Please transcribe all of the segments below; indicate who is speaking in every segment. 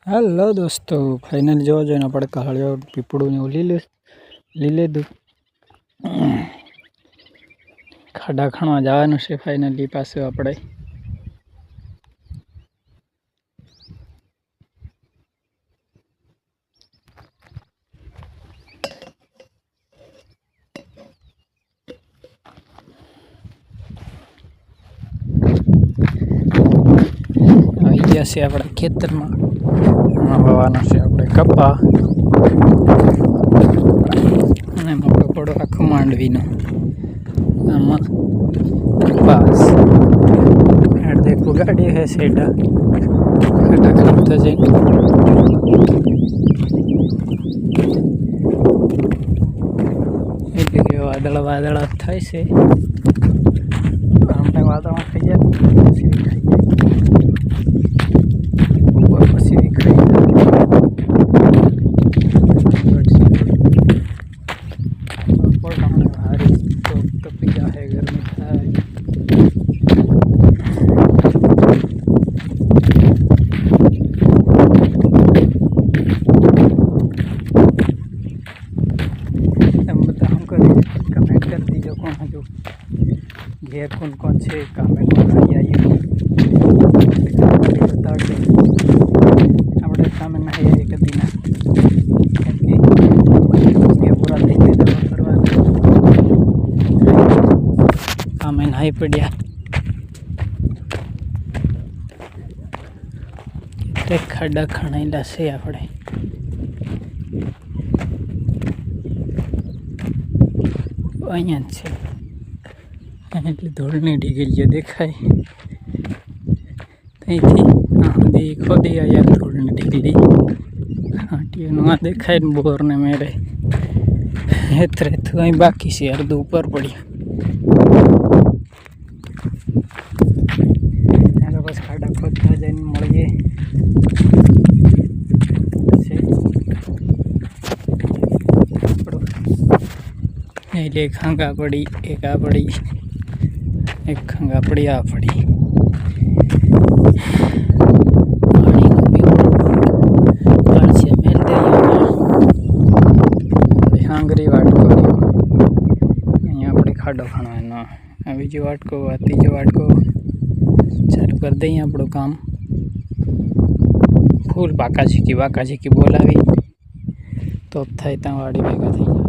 Speaker 1: Hello दोस्तों, final जो આપણે કાળિયો પીપળું ને લઈ લીધું. ખાડા ખાણવા જવાનું છે ફાઇનલી પાછું આપણે. આવી ગયા છે આપણા ખેતરમાં. વાવવાનો છે આપણે કપા અને મોટો પડો આખો માંડવીનો. આમાં કપાસ देखो गाड़ी है सेडा खटा खटा जाए वादड़ा वादड़ा थाय से हमने वादड़ा खाई जाए पसी भी खाई हारी तो पिया है गर्मी थाय कमेंट कर दीजिए कौन है जो घेर कौन कौन से काम में कौन आई बता के अपने काम में नहीं एक दिन पूरा देखे करवा काम में नहीं पड़ा खड्डा खणाइला से આપણે અહીંયા છે એટલે ધૂળની ઢીગલીઓ દેખાય ત્યાંથી સુધી ખોદી આવ્યા ધૂળની ઢીગલી હાટીઓનું આ દેખાય ને બોરને મેળે હેતરે અહીં બાકી છે અડધું ઉપર પડ્યું ત્યારે બસ ખાડા ખોદતા જઈને મળીએ एक खंगा पड़ी एक आ पड़ी एक खंगा पड़ी आ पड़ी हांगरी वाटको अँ अपने खाडो खाना बीजो वाटको तीजो वाटको चालू कर दई अपनों काम फूल बाका झीकी बोलावी तो थाय त्या वाड़ी भेगा थी जाए।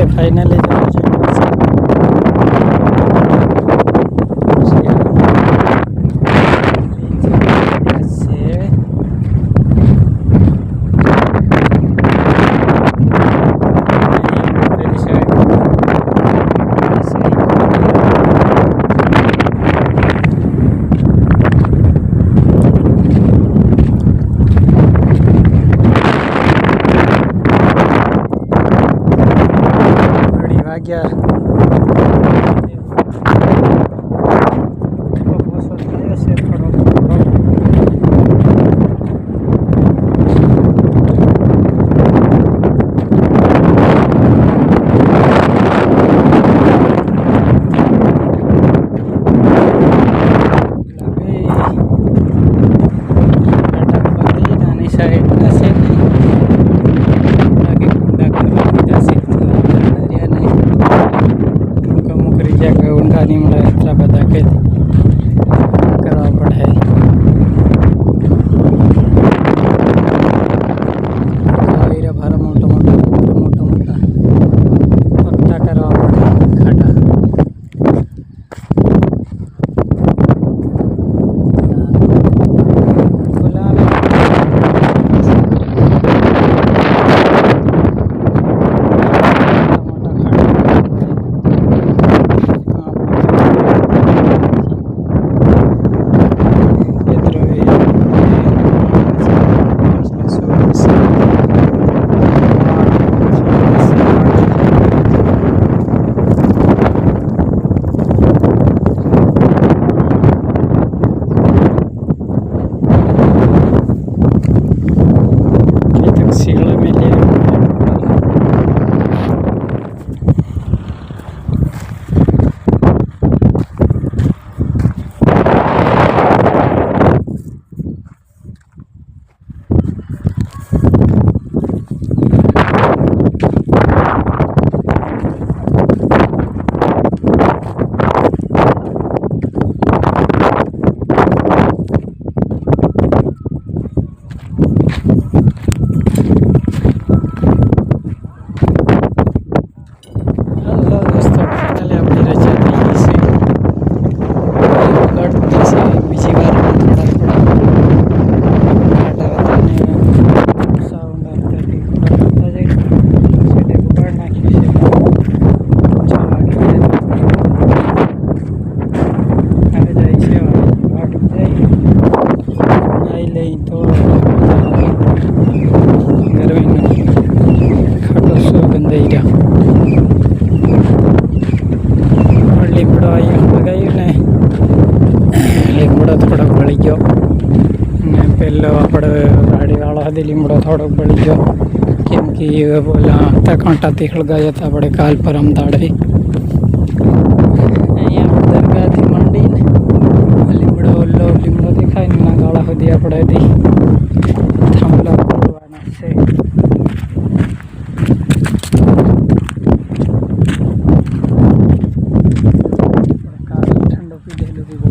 Speaker 1: ફાઇનલી જવું છે વાગ્યા नहीं મળે એટલા બધા કે કરવા પડે ભારે મોટા મોટા પત્તા કરવા પડે ખાડા લીમડો અહીંયા લગાવ્યું ને લીમડો થોડોક બળી ગયો ને પહેલો આપણે ગાડીવાળો હતી લીમડો થોડોક બળી ગયો કેમ કે ઓલા હતા કાંટાથી હળગાયા હતા આપણે કાલ પરમ દાડે અહીંયા દરગાહથી માંડીને લીમડો ઓલો લીમડો દેખાય ને એના ગાળા સુધી આપણે થાંભલા ખોલવાના છે ઠંડો પી દેલું